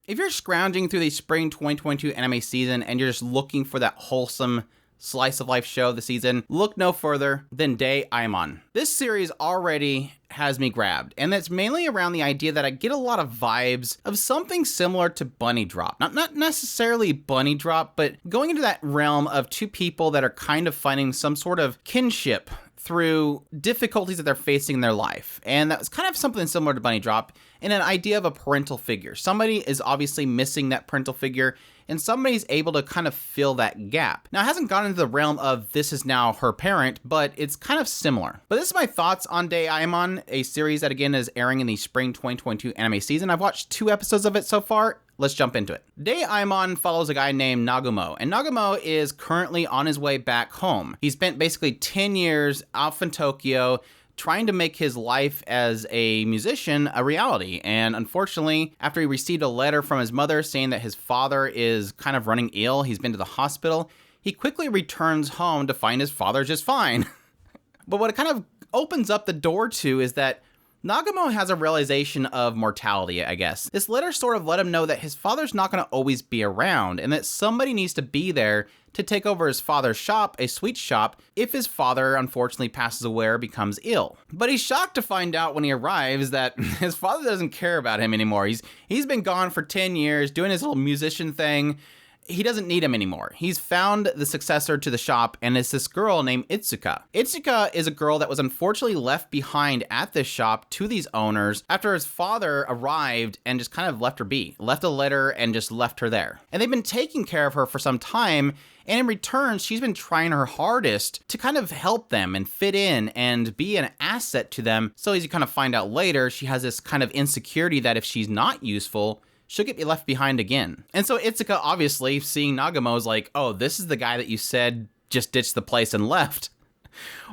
If you're scrounging through the spring 2022 anime season and you're just looking for that wholesome slice of life show this season, look no further than Deaimon. This series already has me grabbed, and that's mainly around the idea that I get a lot of vibes of something similar to Bunny Drop. Not necessarily Bunny Drop, but going into that realm of two people that are kind of finding some sort of kinship through difficulties that they're facing in their life. And that's kind of something similar to Bunny Drop in an idea of a parental figure. Somebody is obviously missing that parental figure, and somebody's able to kind of fill that gap. Now, it hasn't gone into the realm of this is now her parent, but it's kind of similar. But this is my thoughts on Deaimon, a series that again is airing in the spring 2022 anime season. I've watched 2 episodes of it so far. Let's jump into it. Deaimon follows a guy named Nagumo, and Nagumo is currently on his way back home. He spent basically 10 years off in Tokyo trying to make his life as a musician a reality. And unfortunately, after he received a letter from his mother saying that his father is kind of running ill, he's been to the hospital, he quickly returns home to find his father just fine. But what it kind of opens up the door to is that Nagumo has a realization of mortality, I guess. This letter sort of let him know that his father's not going to always be around, and that somebody needs to be there to take over his father's shop, a sweet shop, if his father unfortunately passes away or becomes ill. But he's shocked to find out when he arrives that his father doesn't care about him anymore. He's been gone for 10 years doing his little musician thing. He doesn't need him anymore. He's found the successor to the shop, and it's this girl named Itsuka. Itsuka is a girl that was unfortunately left behind at this shop to these owners after his father arrived and just kind of left her be. Left a letter and just left her there. And they've been taking care of her for some time, and in return, she's been trying her hardest to kind of help them and fit in and be an asset to them. So as you kind of find out later, she has this kind of insecurity that if she's not useful, she'll get left behind again. And so Itsuka, obviously, seeing Nagumo, is like, oh, this is the guy that you said just ditched the place and left.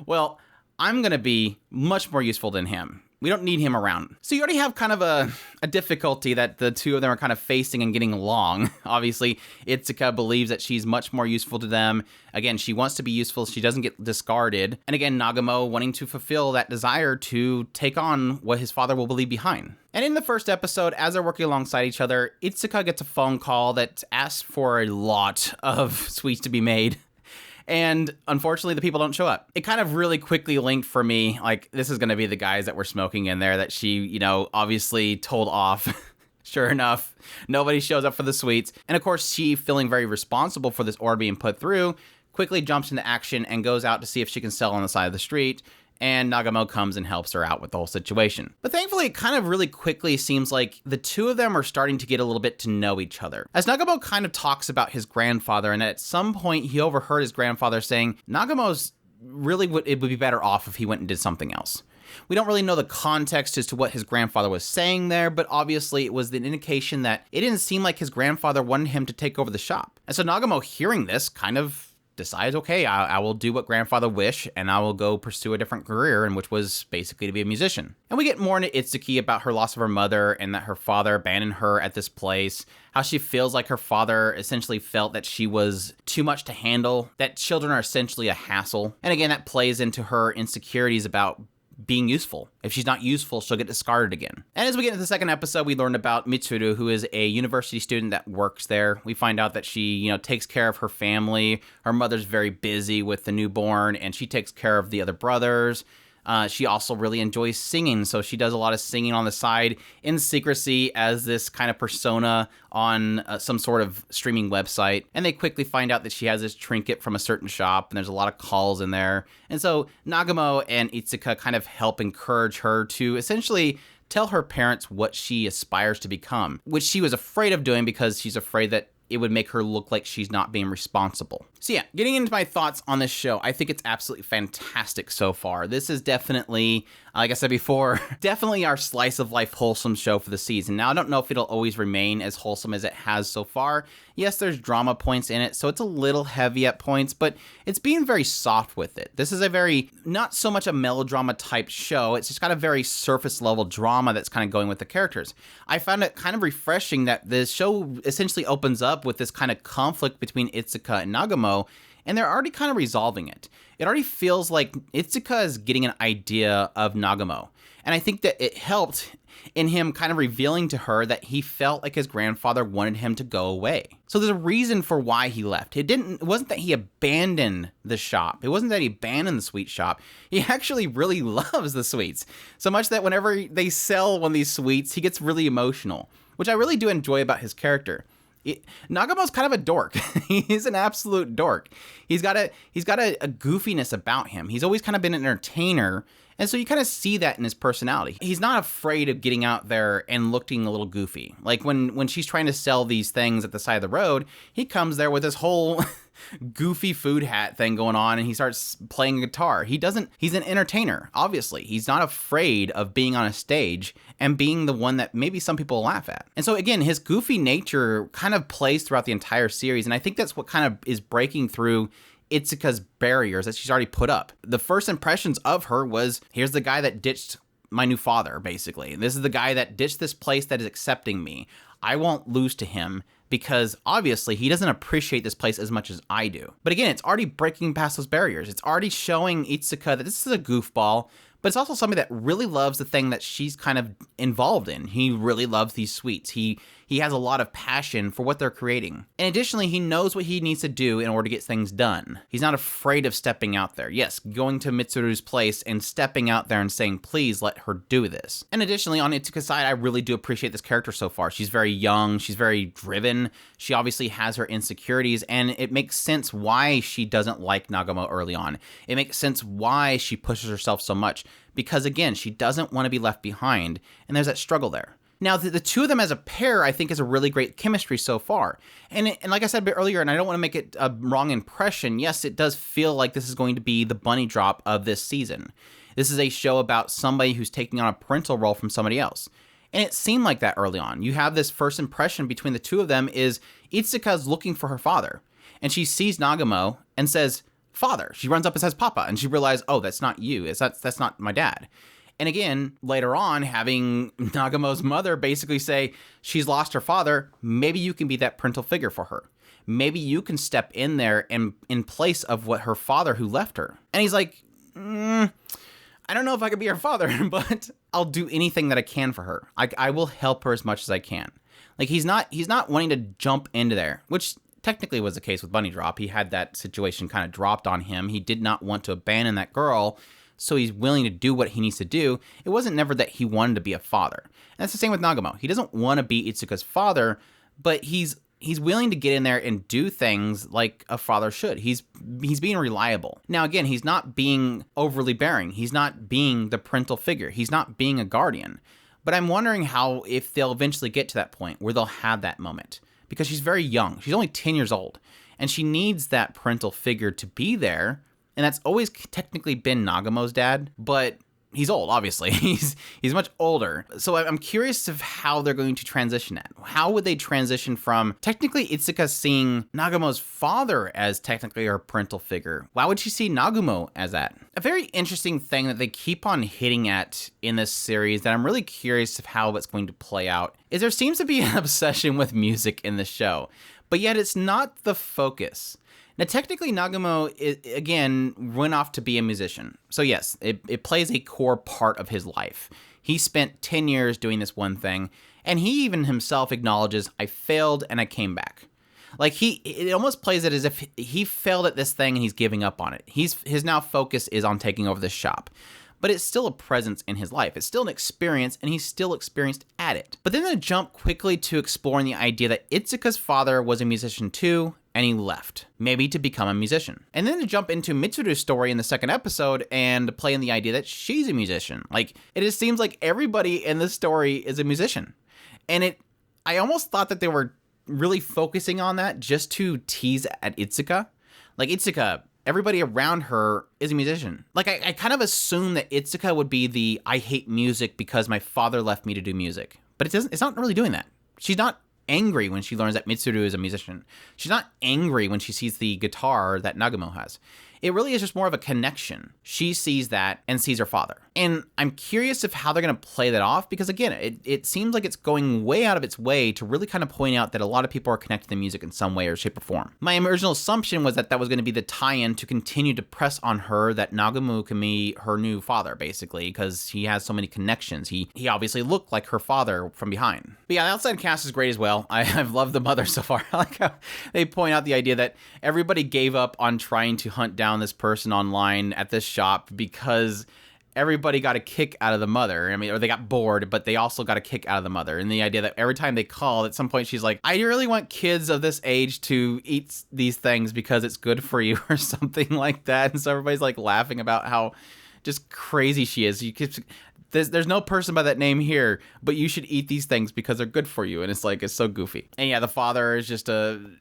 Well, I'm going to be much more useful than him. We don't need him around. So you already have kind of a difficulty that the two of them are kind of facing and getting along. Obviously, Itsuka believes that she's much more useful to them. Again, she wants to be useful. She doesn't get discarded. And again, Nagumo wanting to fulfill that desire to take on what his father will leave behind. And in the first episode, as they're working alongside each other, Itsuka gets a phone call that asks for a lot of sweets to be made. And unfortunately, the people don't show up. It kind of really quickly linked for me, like, this is going to be the guys that were smoking in there that she, obviously told off. Sure enough, nobody shows up for the sweets. And of course, she, feeling very responsible for this order being put through, quickly jumps into action and goes out to see if she can sell on the side of the street. And Nagumo comes and helps her out with the whole situation. But thankfully, it kind of really quickly seems like the two of them are starting to get a little bit to know each other. As Nagumo kind of talks about his grandfather, and at some point he overheard his grandfather saying, Nagumo's really it would be better off if he went and did something else. We don't really know the context as to what his grandfather was saying there, but obviously it was an indication that it didn't seem like his grandfather wanted him to take over the shop. And so Nagumo, hearing this, kind of decides, okay, I will do what grandfather wish, and I will go pursue a different career, and which was basically to be a musician. And we get more into Itsuki about her loss of her mother and that her father abandoned her at this place, how she feels like her father essentially felt that she was too much to handle, that children are essentially a hassle. And again, that plays into her insecurities about being useful. If she's not useful, she'll get discarded again. And as we get into the second episode, we learned about Mitsuru, who is a university student that works there. We find out that she, takes care of her family. Her mother's very busy with the newborn, and she takes care of the other brothers. She also really enjoys singing, so she does a lot of singing on the side in secrecy as this kind of persona on some sort of streaming website. And they quickly find out that she has this trinket from a certain shop, and there's a lot of calls in there. And so Nagumo and Itsuka kind of help encourage her to essentially tell her parents what she aspires to become, which she was afraid of doing because she's afraid that it would make her look like she's not being responsible. So yeah, getting into my thoughts on this show, I think it's absolutely fantastic so far. This is definitely, like I said before, definitely our slice of life wholesome show for the season. Now, I don't know if it'll always remain as wholesome as it has so far. Yes, there's drama points in it, so it's a little heavy at points, but it's being very soft with it. This is a very, not so much a melodrama type show, it's just got a very surface level drama that's kind of going with the characters. I found it kind of refreshing that the show essentially opens up with this kind of conflict between Itsuka and Nagumo, and they're already kind of resolving it. It already feels like Itsuka is getting an idea of Nagamo. And I think that it helped in him kind of revealing to her that he felt like his grandfather wanted him to go away. So there's a reason for why he left. It wasn't that he abandoned the shop. It wasn't that he abandoned the sweet shop. He actually really loves the sweets. So much that whenever they sell one of these sweets, he gets really emotional, which I really do enjoy about his character. Nagamo's kind of a dork. He's an absolute dork. He's got a goofiness about him. He's always kind of been an entertainer. And so you kind of see that in his personality. He's not afraid of getting out there and looking a little goofy. Like when she's trying to sell these things at the side of the road, he comes there with this whole goofy food hat thing going on, and he starts playing guitar. He's an entertainer, obviously. He's not afraid of being on a stage and being the one that maybe some people laugh at. And so again, his goofy nature kind of plays throughout the entire series, and I think that's what kind of is breaking through Itsuka's barriers that she's already put up. The first impressions of her was, here's the guy that ditched my new father, basically. This is the guy that ditched this place that is accepting me. I won't lose to him because obviously he doesn't appreciate this place as much as I do. But again, it's already breaking past those barriers. It's already showing Itsuka that this is a goofball, but it's also somebody that really loves the thing that she's kind of involved in. He really loves these sweets. He has a lot of passion for what they're creating. And additionally, he knows what he needs to do in order to get things done. He's not afraid of stepping out there. Yes, going to Mitsuru's place and stepping out there and saying, please let her do this. And additionally, on Itsuka's side, I really do appreciate this character so far. She's very young. She's very driven. She obviously has her insecurities, and it makes sense why she doesn't like Nagamo early on. It makes sense why she pushes herself so much. Because again, she doesn't want to be left behind, and there's that struggle there. Now, the two of them as a pair, I think, is a really great chemistry so far. And like I said a bit earlier, and I don't want to make it a wrong impression, yes, it does feel like this is going to be the bunny drop of this season. This is a show about somebody who's taking on a parental role from somebody else. And it seemed like that early on. You have this first impression between the two of them is Itsuka's looking for her father. And she sees Nagamo and says, father. She runs up and says, Papa. And she realizes, oh, that's not you. That's not my dad. And again, later on, having Nagamo's mother basically say she's lost her father, maybe you can be that parental figure for her. Maybe you can step in there and in place of what her father who left her. And he's like, I don't know if I could be her father, but I'll do anything that I can for her. I will help her as much as I can. Like he's not wanting to jump into there, which technically was the case with Bunny Drop. He had that situation kind of dropped on him. He did not want to abandon that girl, so he's willing to do what he needs to do. It wasn't never that he wanted to be a father. And that's the same with Nagamo. He doesn't want to be Itsuka's father, but he's willing to get in there and do things like a father should. He's being reliable. Now, again, he's not being overly bearing. He's not being the parental figure. He's not being a guardian. But I'm wondering if they'll eventually get to that point where they'll have that moment. Because she's very young. She's only 10 years old. And she needs that parental figure to be there. And that's always technically been Nagamo's dad, but he's old, obviously. He's much older. So I'm curious of how they're going to transition that. How would they transition from technically Itsuka seeing Nagamo's father as technically her parental figure? Why would she see Nagumo as that? A very interesting thing that they keep on hitting at in this series that I'm really curious of how it's going to play out is there seems to be an obsession with music in the show, but yet it's not the focus. Now, technically, Nagumo, again, went off to be a musician. So yes, it plays a core part of his life. He spent 10 years doing this one thing, and he even himself acknowledges, I failed and I came back. Like, it almost plays it as if he failed at this thing and he's giving up on it. His now focus is on taking over the shop. But it's still a presence in his life. It's still an experience, and he's still experienced at it. But then they jump quickly to exploring the idea that Itsuka's father was a musician too, and he left, maybe to become a musician. And then to jump into Mitsuru's story in the second episode and play in the idea that she's a musician. Like, it just seems like everybody in this story is a musician. And I almost thought that they were really focusing on that just to tease at Itsuka. Like, Itsuka, everybody around her is a musician. Like, I kind of assumed that Itsuka would be the I hate music because my father left me to do music. But it's not really doing that. She's not angry when she learns that Mitsuru is a musician. She's not angry when she sees the guitar that Nagumo has. It really is just more of a connection. She sees that and sees her father. And I'm curious of how they're going to play that off, because again, it seems like it's going way out of its way to really kind of point out that a lot of people are connected to music in some way or shape or form. My original assumption was that that was going to be the tie-in to continue to press on her that Nagumo can be her new father, basically, because he has so many connections. He obviously looked like her father from behind. But yeah, the outside cast is great as well. I've loved the mother so far. I like how they point out the idea that everybody gave up on trying to hunt down this person online at this shop because everybody got a kick out of the mother. I mean, or they got bored, but they also got a kick out of the mother. And the idea that every time they call, at some point she's like, I really want kids of this age to eat these things because it's good for you or something like that. And so everybody's like laughing about how just crazy she is. There's no person by that name here, but you should eat these things because they're good for you. And it's like, it's so goofy. And yeah, the father is just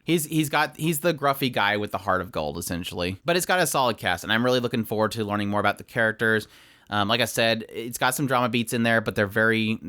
he's the gruffy guy with the heart of gold, essentially. But it's got a solid cast, and I'm really looking forward to learning more about the characters. Like I said, it's got some drama beats in there, but they're very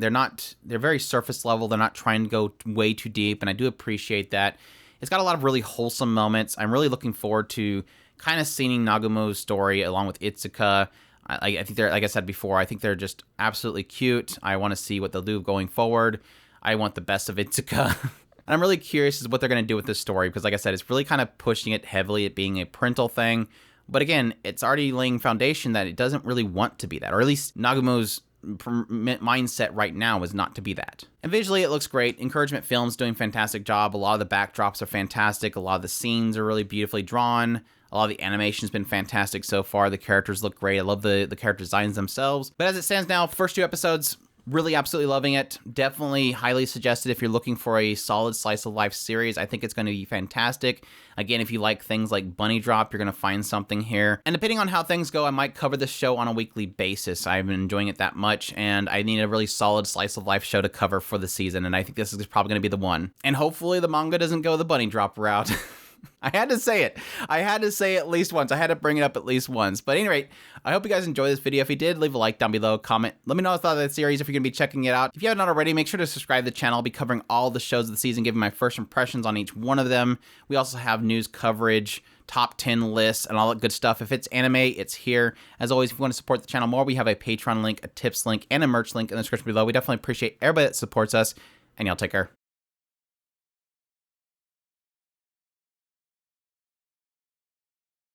surface level. They're not trying to go way too deep, and I do appreciate that. It's got a lot of really wholesome moments. I'm really looking forward to kind of seeing Nagumo's story along with Itsuka. I think they're, like I said before, I think they're just absolutely cute. I want to see what they'll do going forward. I want the best of Itsuka. And I'm really curious as what they're going to do with this story, because like I said, it's really kind of pushing it heavily at being a parental thing. But again, it's already laying foundation that it doesn't really want to be that, or at least Nagumo's mindset right now is not to be that. And visually, it looks great. Encouragement Films doing a fantastic job. A lot of the backdrops are fantastic. A lot of the scenes are really beautifully drawn. A lot of the animation's been fantastic so far. The characters look great. I love the character designs themselves. But as it stands now, first 2 episodes, really absolutely loving it. Definitely highly suggested if you're looking for a solid slice of life series. I think it's going to be fantastic. Again, if you like things like Bunny Drop, you're going to find something here. And depending on how things go, I might cover this show on a weekly basis. I've been enjoying it that much, and I need a really solid slice of life show to cover for the season, and I think this is probably going to be the one. And hopefully the manga doesn't go the Bunny Drop route. I had to say it. I had to say it at least once. I had to bring it up at least once. But at any rate, I hope you guys enjoy this video. If you did, leave a like down below, comment. Let me know what you thought of the series if you're going to be checking it out. If you haven't already, make sure to subscribe to the channel. I'll be covering all the shows of the season, giving my first impressions on each one of them. We also have news coverage, top 10 lists, and all that good stuff. If it's anime, it's here. As always, if you want to support the channel more, we have a Patreon link, a tips link, and a merch link in the description below. We definitely appreciate everybody that supports us, and y'all take care.